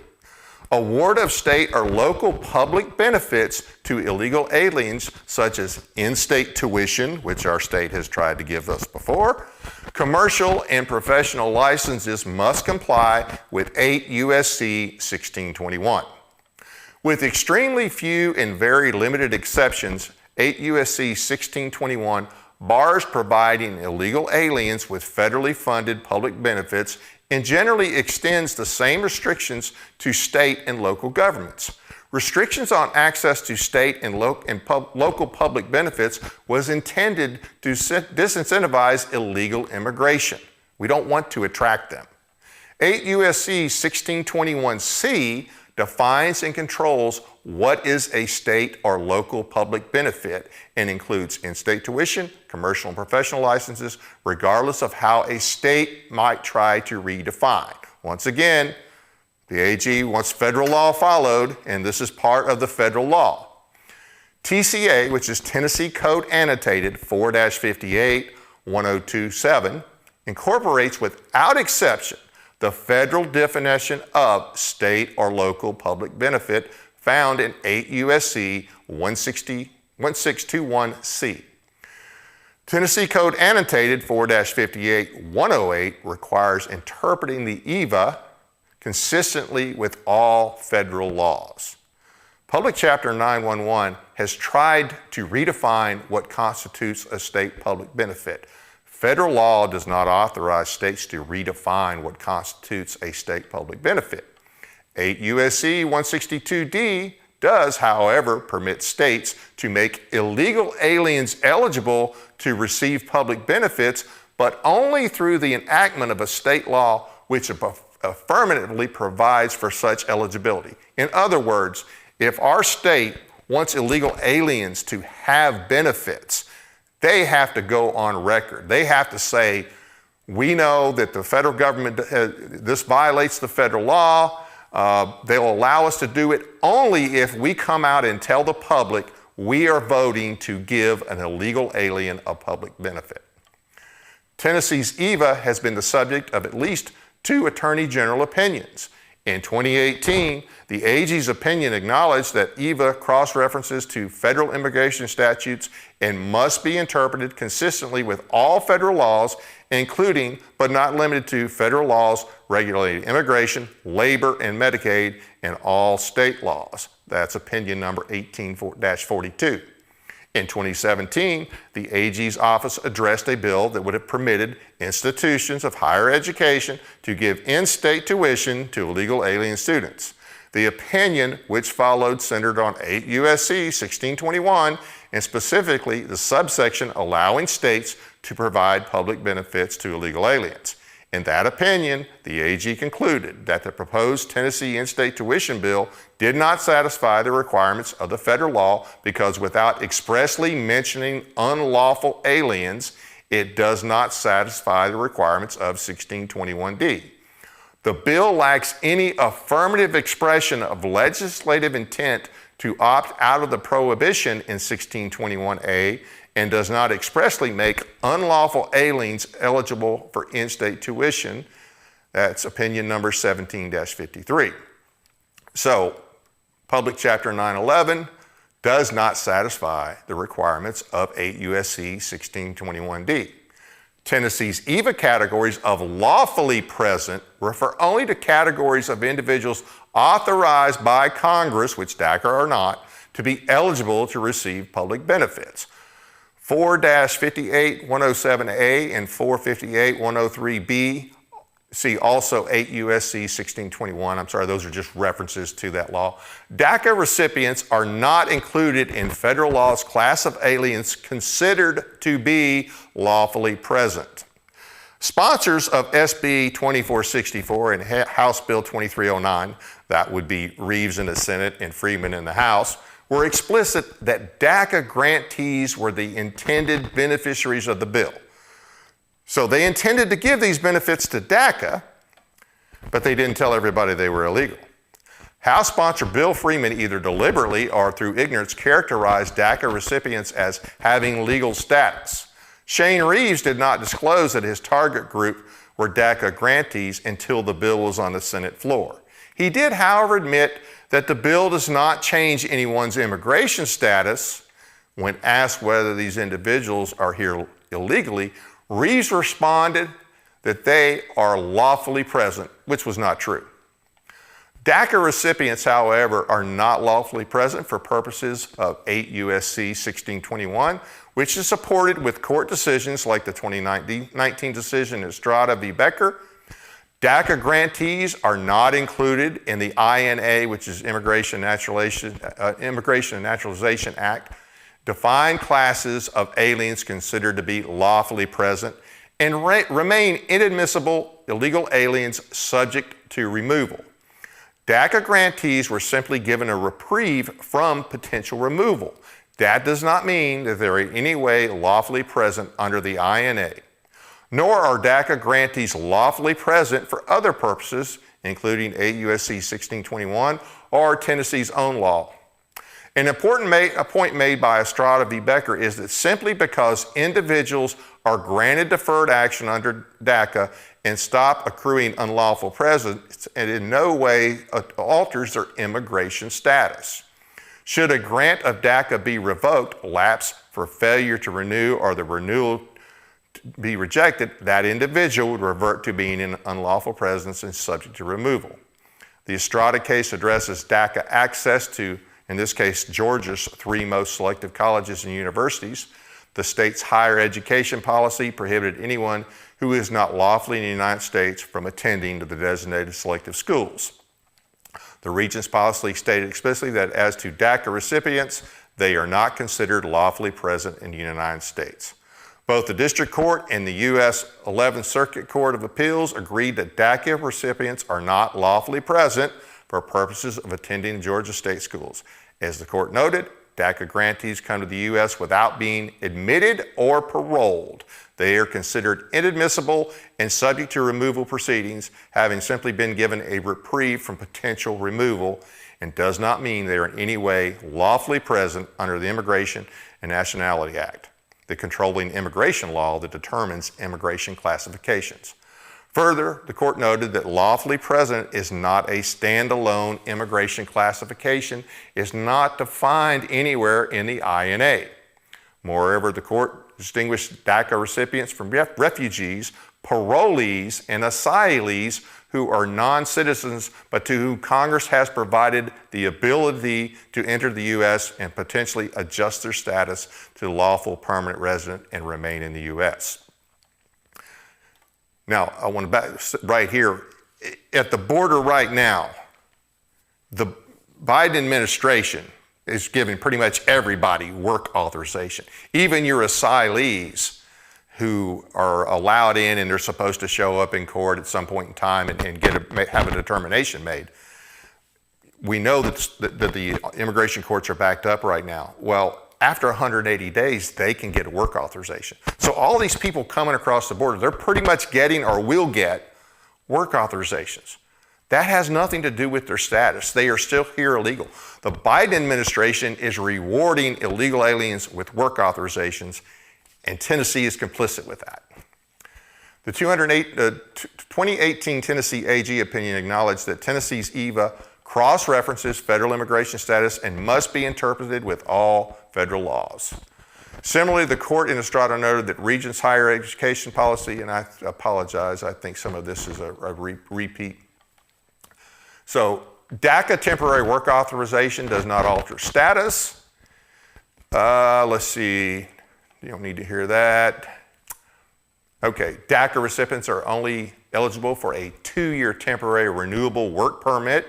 Award of state or local public benefits to illegal aliens, such as in-state tuition, which our state has tried to give us before, commercial and professional licenses must comply with 8 U.S.C. 1621. With extremely few and very limited exceptions, 8 U.S.C. 1621 bars providing illegal aliens with federally funded public benefits and generally extends the same restrictions to state and local governments. Restrictions on access to state and local public benefits was intended to disincentivize illegal immigration. We don't want to attract them. 8 U.S.C. 1621C defines and controls what is a state or local public benefit and includes in-state tuition, commercial and professional licenses, regardless of how a state might try to redefine. Once again, the AG wants federal law followed, and this is part of the federal law. TCA, which is Tennessee Code Annotated 4-58-1027, incorporates without exception the federal definition of state or local public benefit found in 8 U.S.C. 1621C. Tennessee Code Annotated 4-58-108 requires interpreting the EVA consistently with all federal laws. Public Chapter 911 has tried to redefine what constitutes a state public benefit. Federal law does not authorize states to redefine what constitutes a state public benefit. 8 U.S.C. 162D does, however, permit states to make illegal aliens eligible to receive public benefits, but only through the enactment of a state law which affirmatively provides for such eligibility. In other words, if our state wants illegal aliens to have benefits, they have to go on record. They have to say, we know that the federal government, this violates the federal law. They'll allow us to do it only if we come out and tell the public we are voting to give an illegal alien a public benefit. Tennessee's EVA has been the subject of at least 2 Attorney General opinions. In 2018, the AG's opinion acknowledged that EVA cross-references to federal immigration statutes and must be interpreted consistently with all federal laws, including but not limited to federal laws regulating immigration, labor, and Medicaid, and all state laws. That's opinion number 18-42. In 2017, the AG's office addressed a bill that would have permitted institutions of higher education to give in-state tuition to illegal alien students. The opinion, which followed, centered on 8 U.S.C. 1621, and specifically the subsection allowing states to provide public benefits to illegal aliens. In that opinion, the AG concluded that the proposed Tennessee in-state tuition bill did not satisfy the requirements of the federal law because without expressly mentioning unlawful aliens, it does not satisfy the requirements of 1621D. The bill lacks any affirmative expression of legislative intent to opt out of the prohibition in 1621A and does not expressly make unlawful aliens eligible for in-state tuition. That's opinion number 17-53. So, Public Chapter 911 does not satisfy the requirements of 8 U.S.C. 1621D. Tennessee's EVA categories of lawfully present refer only to categories of individuals authorized by Congress, which DACA are not, to be eligible to receive public benefits. 4-58107A and 458-103B. See also 8 U.S.C. 1621. I'm sorry, those are just references to that law. DACA recipients are not included in federal law's class of aliens considered to be lawfully present. Sponsors of SB 2464 and House Bill 2309, that would be Reeves in the Senate and Freeman in the House, were explicit that DACA grantees were the intended beneficiaries of the bill. So they intended to give these benefits to DACA, but they didn't tell everybody they were illegal. House sponsor Bill Freeman either deliberately or through ignorance characterized DACA recipients as having legal status. Shane Reeves did not disclose that his target group were DACA grantees until the bill was on the Senate floor. He did, however, admit that the bill does not change anyone's immigration status. When asked whether these individuals are here illegally, Reeves responded that they are lawfully present, which was not true. DACA recipients, however, are not lawfully present for purposes of 8 U.S.C. 1621, which is supported with court decisions like the 2019 decision in Estrada v. Becker. DACA grantees are not included in the INA, which is Immigration and Naturalization Act, defined classes of aliens considered to be lawfully present, and remain inadmissible illegal aliens subject to removal. DACA grantees were simply given a reprieve from potential removal. That does not mean that they're in any way lawfully present under the INA. Nor are DACA grantees lawfully present for other purposes, including 8 U.S.C. 1621 or Tennessee's own law. An important point made by Estrada v. Becker is that simply because individuals are granted deferred action under DACA and stop accruing unlawful presence, it in no way alters their immigration status. Should a grant of DACA be revoked, lapse for failure to renew, or the renewal be rejected, that individual would revert to being in unlawful presence and subject to removal. The Estrada case addresses DACA access to, in this case, Georgia's 3 most selective colleges and universities. The state's higher education policy prohibited anyone who is not lawfully in the United States from attending to the designated selective schools. The Regents' policy stated explicitly that as to DACA recipients, they are not considered lawfully present in the United States. Both the District Court and the U.S. 11th Circuit Court of Appeals agreed that DACA recipients are not lawfully present for purposes of attending Georgia state schools. As the court noted, DACA grantees come to the U.S. without being admitted or paroled. They are considered inadmissible and subject to removal proceedings, having simply been given a reprieve from potential removal, and does not mean they are in any way lawfully present under the Immigration and Nationality Act, the controlling immigration law that determines immigration classifications. Further, the court noted that lawfully present is not a standalone immigration classification, is not defined anywhere in the INA. Moreover, the court distinguished DACA recipients from refugees, parolees, and asylees who are non-citizens, but to whom Congress has provided the ability to enter the U.S. and potentially adjust their status to lawful permanent resident and remain in the U.S. Now, I want to right here, at the border right now, the Biden administration is giving pretty much everybody work authorization. Even your asylees who are allowed in and they're supposed to show up in court at some point in time and have a determination made. We know that the immigration courts are backed up right now. Well, after 180 days, they can get a work authorization. So all these people coming across the border, they're pretty much getting or will get work authorizations. That has nothing to do with their status. They are still here illegal. The Biden administration is rewarding illegal aliens with work authorizations, and Tennessee is complicit with that. The 2018 Tennessee AG opinion acknowledged that Tennessee's EVA cross-references federal immigration status and must be interpreted with all federal laws. Similarly, the court in Estrada noted that Regents' higher education policy, and I apologize, I think some of this is a repeat. So DACA temporary work authorization does not alter status. Let's see. You don't need to hear that. Okay, DACA recipients are only eligible for a 2-year temporary renewable work permit.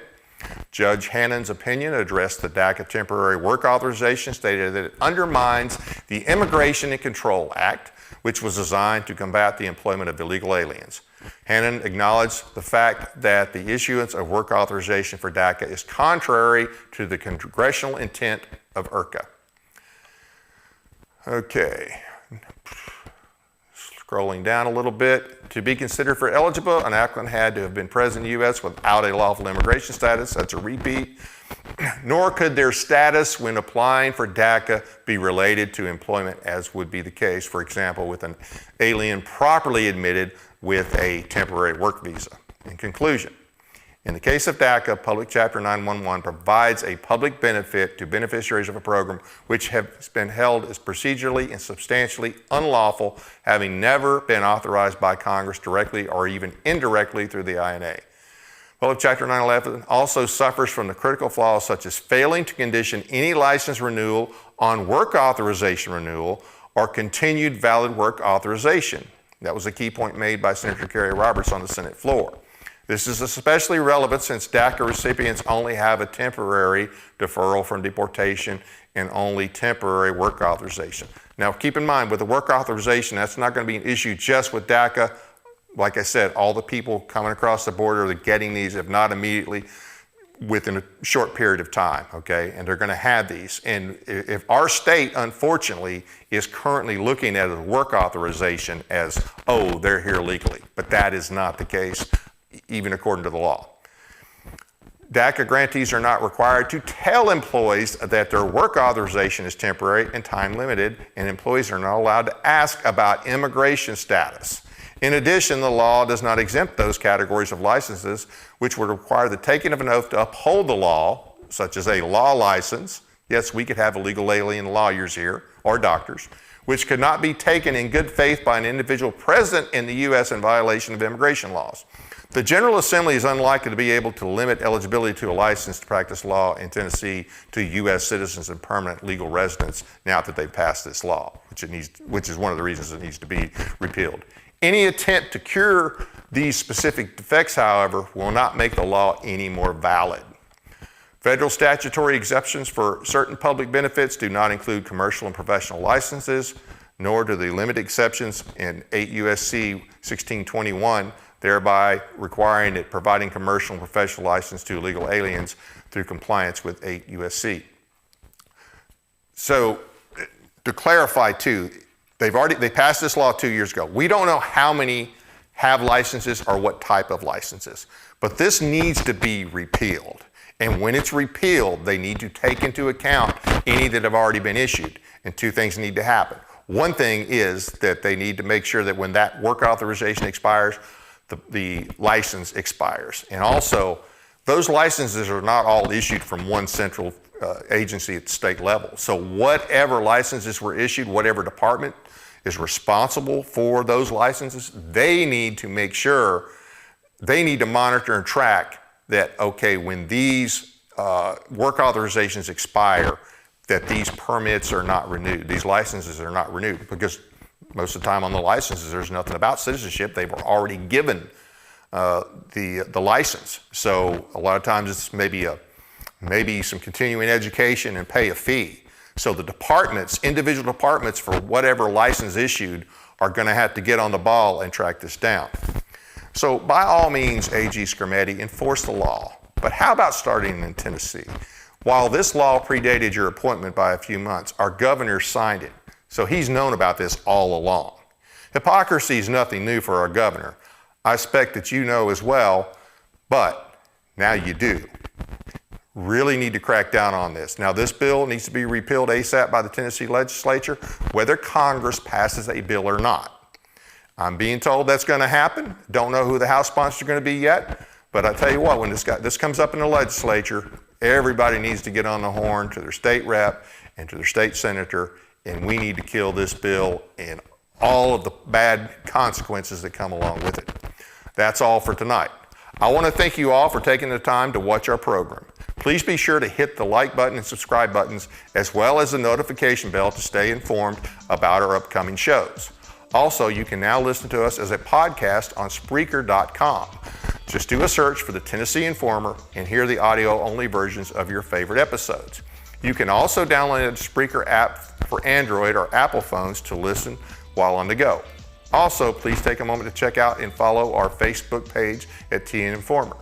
Judge Hannon's opinion addressed the DACA temporary work authorization, stated that it undermines the Immigration and Control Act, which was designed to combat the employment of illegal aliens. Hannon acknowledged the fact that the issuance of work authorization for DACA is contrary to the congressional intent of IRCA. Okay. Scrolling down a little bit, to be considered for eligible, an applicant had to have been present in the U.S. without a lawful immigration status, that's a repeat, nor could their status when applying for DACA be related to employment, as would be the case, for example, with an alien properly admitted with a temporary work visa. In conclusion, in the case of DACA, Public Chapter 911 provides a public benefit to beneficiaries of a program which has been held as procedurally and substantially unlawful, having never been authorized by Congress directly or even indirectly through the INA. Public Chapter 911 also suffers from the critical flaws such as failing to condition any license renewal on work authorization renewal or continued valid work authorization. That was a key point made by Senator Kerry Roberts on the Senate floor. This is especially relevant since DACA recipients only have a temporary deferral from deportation and only temporary work authorization. Now keep in mind, with the work authorization, that's not going to be an issue just with DACA. Like I said, all the people coming across the border that are getting these, if not immediately, within a short period of time, okay? And they're going to have these. And if our state, unfortunately, is currently looking at a work authorization as, oh, they're here legally, but that is not the case, even according to the law. DACA grantees are not required to tell employees that their work authorization is temporary and time limited, and employees are not allowed to ask about immigration status. In addition, the law does not exempt those categories of licenses which would require the taking of an oath to uphold the law, such as a law license. Yes, we could have illegal alien lawyers here, or doctors, which could not be taken in good faith by an individual present in the U.S. in violation of immigration laws. The General Assembly is unlikely to be able to limit eligibility to a license to practice law in Tennessee to U.S. citizens and permanent legal residents now that they've passed this law, which is one of the reasons it needs to be repealed. Any attempt to cure these specific defects, however, will not make the law any more valid. Federal statutory exceptions for certain public benefits do not include commercial and professional licenses, nor do the limited exceptions in 8 U.S.C. 1621, thereby requiring it providing commercial and professional license to illegal aliens through compliance with 8 U.S.C. So, to clarify too, they passed this law 2 years ago. We don't know how many have licenses or what type of licenses, but this needs to be repealed. And when it's repealed, they need to take into account any that have already been issued. And two things need to happen. One thing is that they need to make sure that when that work authorization expires, the license expires. And also, those licenses are not all issued from one central agency at the state level. So whatever licenses were issued, whatever department is responsible for those licenses, they need to make sure, they need to monitor and track that, okay, when these work authorizations expire, that these permits are not renewed, these licenses are not renewed, because most of the time on the licenses, there's nothing about citizenship. They were already given the license. So a lot of times it's maybe some continuing education and pay a fee. So the departments, individual departments for whatever license issued are going to have to get on the ball and track this down. So by all means, AG Skrmetti, enforce the law. But how about starting in Tennessee? While this law predated your appointment by a few months, our governor signed it. So he's known about this all along. Hypocrisy is nothing new for our governor. I expect that you know as well, but now you do. Really need to crack down on this. Now, this bill needs to be repealed ASAP by the Tennessee legislature, whether Congress passes a bill or not. I'm being told that's going to happen. Don't know who the House sponsors are going to be yet, but I tell you what, when this comes up in the legislature, everybody needs to get on the horn to their state rep and to their state senator, and we need to kill this bill and all of the bad consequences that come along with it. That's all for tonight. I want to thank you all for taking the time to watch our program. Please be sure to hit the like button and subscribe buttons, as well as the notification bell to stay informed about our upcoming shows. Also, you can now listen to us as a podcast on Spreaker.com. Just do a search for the Tennessee Informer and hear the audio-only versions of your favorite episodes. You can also download the Spreaker app for Android or Apple phones to listen while on the go. Also, please take a moment to check out and follow our Facebook page at TN Informer.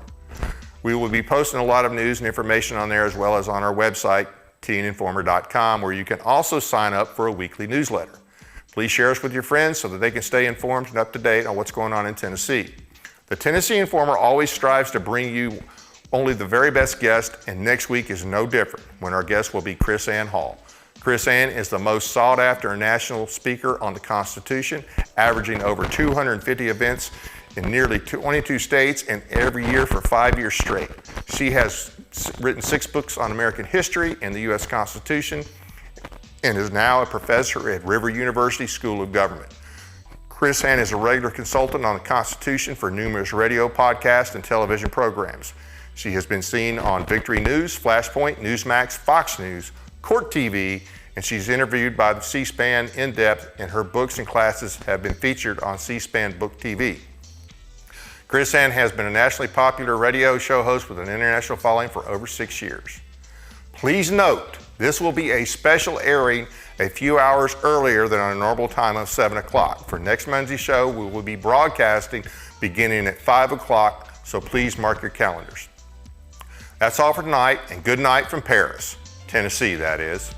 We will be posting a lot of news and information on there, as well as on our website, tninformer.com, where you can also sign up for a weekly newsletter. Please share us with your friends so that they can stay informed and up to date on what's going on in Tennessee. The Tennessee Informer always strives to bring you only the very best guest, and next week is no different when our guest will be Chris Ann Hall. Chris Ann is the most sought after national speaker on the Constitution, averaging over 250 events in nearly 22 states and every year for 5 years straight. She has written 6 books on American history and the U.S. Constitution, and is now a professor at River University School of Government. Chris Ann is a regular consultant on the Constitution for numerous radio, podcasts, and television programs. She has been seen on Victory News, Flashpoint, Newsmax, Fox News, Court TV, and she's interviewed by the C-SPAN in depth, and her books and classes have been featured on C-SPAN Book TV. Chris Ann has been a nationally popular radio show host with an international following for over 6 years. Please note, this will be a special airing a few hours earlier than our normal time of 7 o'clock. For next Monday's show, we will be broadcasting beginning at 5 o'clock, so please mark your calendars. That's all for tonight, and good night from Paris, Tennessee, that is.